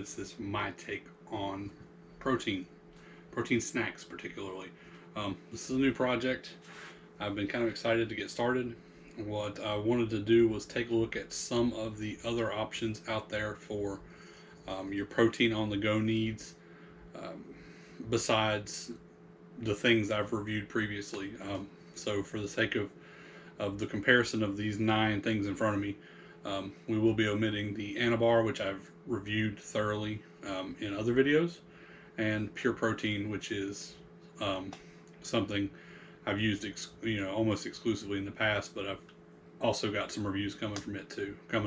this is my take on protein snacks particularly. This is a new project. I've been kind of excited to get started. What I wanted to do was take a look at some of the other options out there for your protein on the go needs, besides the things I've reviewed previously. So for the sake of the comparison of these 9 things in front of me, we will be omitting the Anabar, which I've reviewed thoroughly in other videos, and Pure Protein, which is something I've used almost exclusively in the past, but I've also got some reviews coming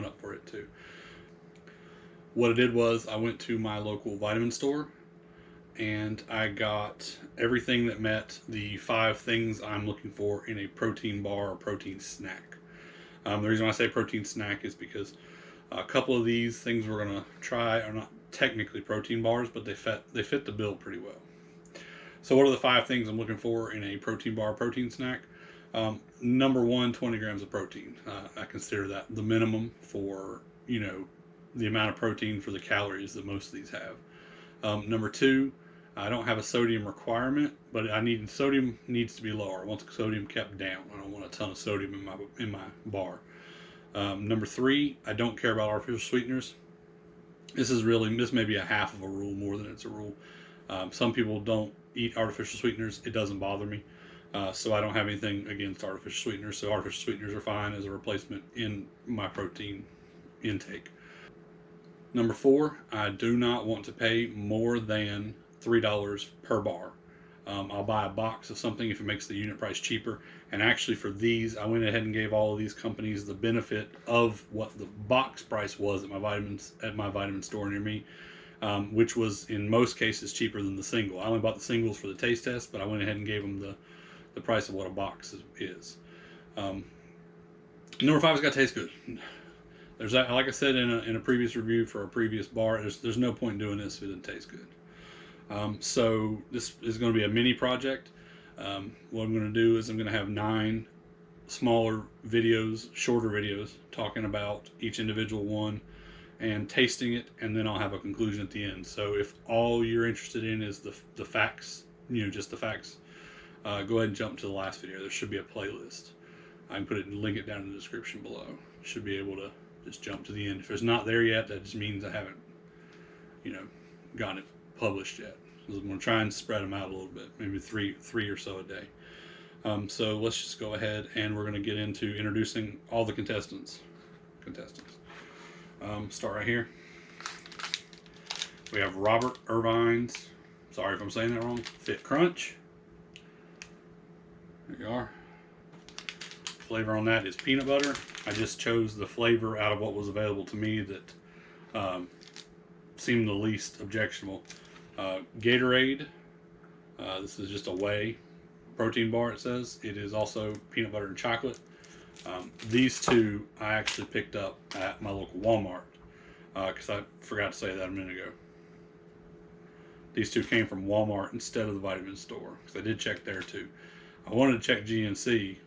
up for it too. What I did was I went to my local vitamin store and I got everything that met the 5 things I'm looking for in a protein bar or protein snack. The reason why I say protein snack is because a couple of these things we're going to try are not technically protein bars, but they fit the bill pretty well. So what are the 5 things I'm looking for in a protein bar, protein snack? Number 1, 20 grams of protein. I consider that the minimum for, the amount of protein for the calories that most of these have. Number 2, I don't have a sodium requirement, but sodium needs to be lower. I want the sodium kept down. I don't want a ton of sodium in my bar. Number 3, I don't care about artificial sweeteners. This may be a half of a rule more than it's a rule. Some people don't eat artificial sweeteners. It doesn't bother me. So I don't have anything against artificial sweeteners. So artificial sweeteners are fine as a replacement in my protein intake. Number 4, I do not want to pay more than $3 per bar. I'll buy a box of something if it makes the unit price cheaper. And actually for these, I went ahead and gave all of these companies the benefit of what the box price was at my vitamin store near me, which was in most cases cheaper than the single. I only bought the singles for the taste test, but I went ahead and gave them the price of what a box is. Number 5 has got to taste good. There's that, like I said in a previous review for a previous bar, there's no point in doing this if it doesn't taste good. So this is going to be a mini project. What I'm going to do is I'm going to have 9 smaller videos, shorter videos, talking about each individual one and tasting it, and then I'll have a conclusion at the end. So if all you're interested in is the facts, just the facts, go ahead and jump to the last video. There should be a playlist. I can put it and link it down in the description below. You should be able to just jump to the end. If it's not there yet, that just means I haven't, gotten it published yet. So I'm going to try and spread them out a little bit, maybe three or so a day. So let's just go ahead and we're going to get into introducing all the contestants. Start right here. We have Robert Irvines. Sorry if I'm saying that wrong. Fit Crunch. There you are. Flavor on that is peanut butter. I just chose the flavor out of what was available to me that seemed the least objectionable. Gatorade. This is just a Whey protein bar, it says. It is also peanut butter and chocolate. These 2 I actually picked up at my local Walmart because I forgot to say that a minute ago. These 2 came from Walmart instead of the vitamin store because I did check there too. I wanted to check GNC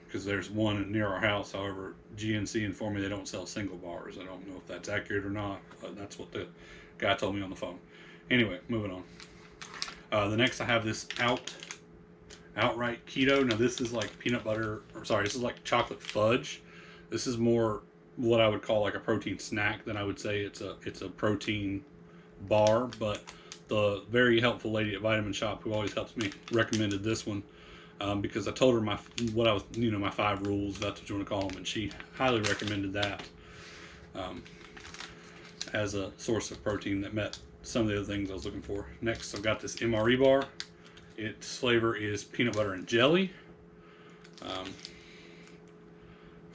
because there's one near our house. However, GNC informed me they don't sell single bars. I don't know if that's accurate or not, but that's what the guy told me on the phone. Anyway, moving on. The next I have this Outright Keto. Now this is like this is like chocolate fudge. This is more what I would call like a protein snack than I would say it's a protein bar, but the very helpful lady at Vitamin Shop who always helps me recommended this one because I told her my 5 rules, that's what you want to call them, and she highly recommended that as a source of protein that met some of the other things I was looking for. Next, I've got this MRE bar. Its flavor is peanut butter and jelly. I've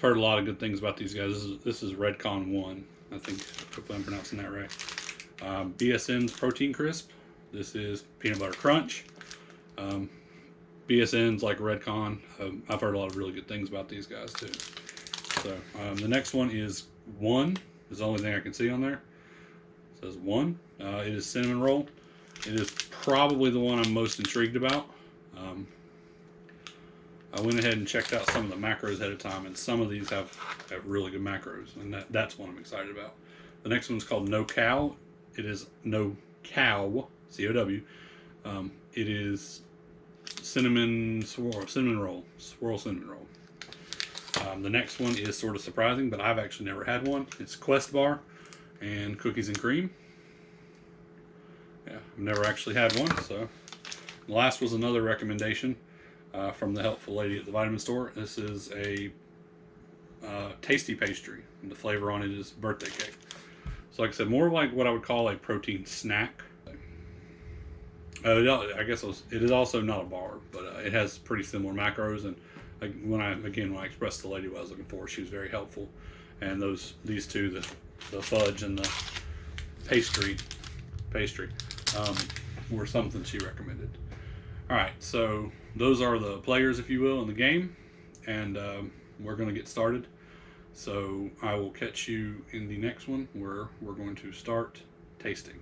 heard a lot of good things about these guys. This is RECON1. I think, hopefully I'm pronouncing that right. BSN's Protein Crisp. This is peanut butter crunch. BSN's like Redcon. I've heard a lot of really good things about these guys too. So the next one is 1. Is the only thing I can see on there. It says 1. It is cinnamon roll. It is probably the one I'm most intrigued about. I went ahead and checked out some of the macros ahead of time, and some of these have really good macros, and that's one I'm excited about. The next one's called No Cow. it is no cow, C-O-W. It is cinnamon swirl cinnamon roll. The next one is sort of surprising, but I've actually never had one. It's Quest bar and cookies and cream. Yeah, I've never actually had one. So the last was another recommendation from the helpful lady at the vitamin store. This is a tasty pastry, and the flavor on it is birthday cake. So like I said, more like what I would call a protein snack. I guess it is also not a bar, but it has pretty similar macros. And when I expressed the lady what I was looking for, she was very helpful. And these two, the fudge and the pastry, were something she recommended. All right, so those are the players, if you will, in the game, and we're going to get started. So I will catch you in the next one where we're going to start tasting.